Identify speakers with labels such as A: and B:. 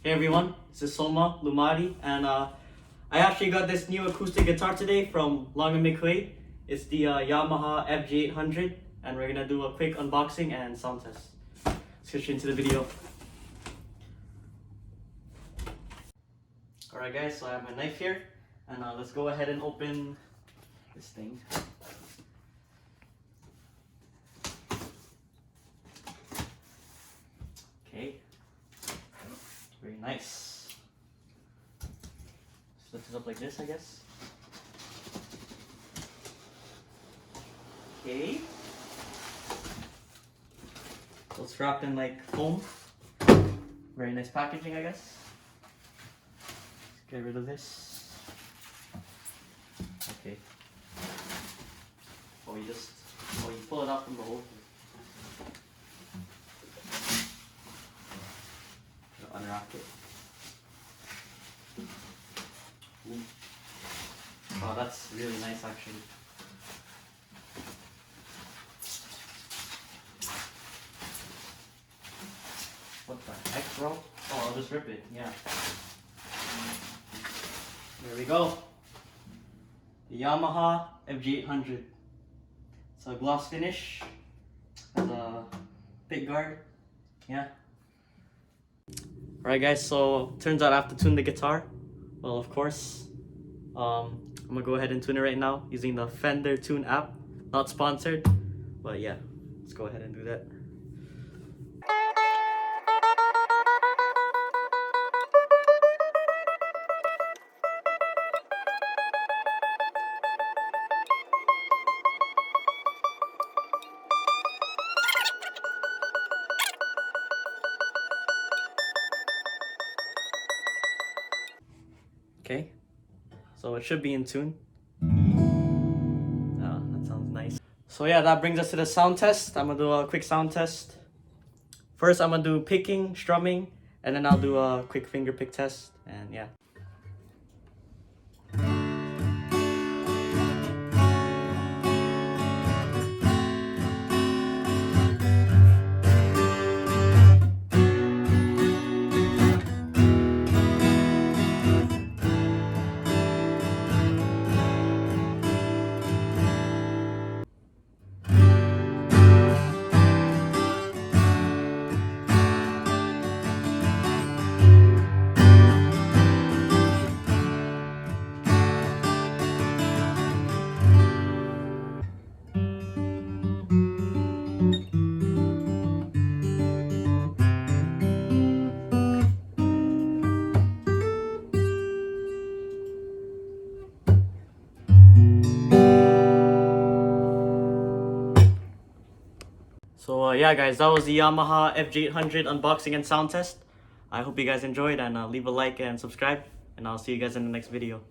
A: Hey everyone, this is Soma, Lumati, and I actually got this new acoustic guitar today from Long & McQuaid. It's the Yamaha FG800, and we're gonna do a quick unboxing and sound test. Let's get straight into the video. Alright guys, so I have my knife here, and let's go ahead and open this thing. Okay, very nice. Just lift it up like this, I guess. Okay. So it's wrapped in like foam. Very nice packaging, I guess. Let's get rid of this. Okay. Oh, you pull it out from the hole. Unwrap it. Ooh. Oh, that's really nice actually. What the heck, bro? Oh, I'll just rip it, yeah. There we go. The Yamaha FG800. It's a gloss finish. Has a pick guard. Yeah. Alright guys, so turns out I have to tune the guitar. Well, of course. I'm gonna go ahead and tune it right now using the Fender Tune app. Not sponsored, but yeah, let's go ahead and do that. Okay, so it should be in tune. Oh, that sounds nice. So yeah, that brings us to the sound test. I'm gonna do a quick sound test. First, I'm gonna do picking, strumming, and then I'll do a quick finger pick test, and yeah. So yeah guys, that was the Yamaha FG800 unboxing and sound test. I hope you guys enjoyed, and leave a like and subscribe, and I'll see you guys in the next video.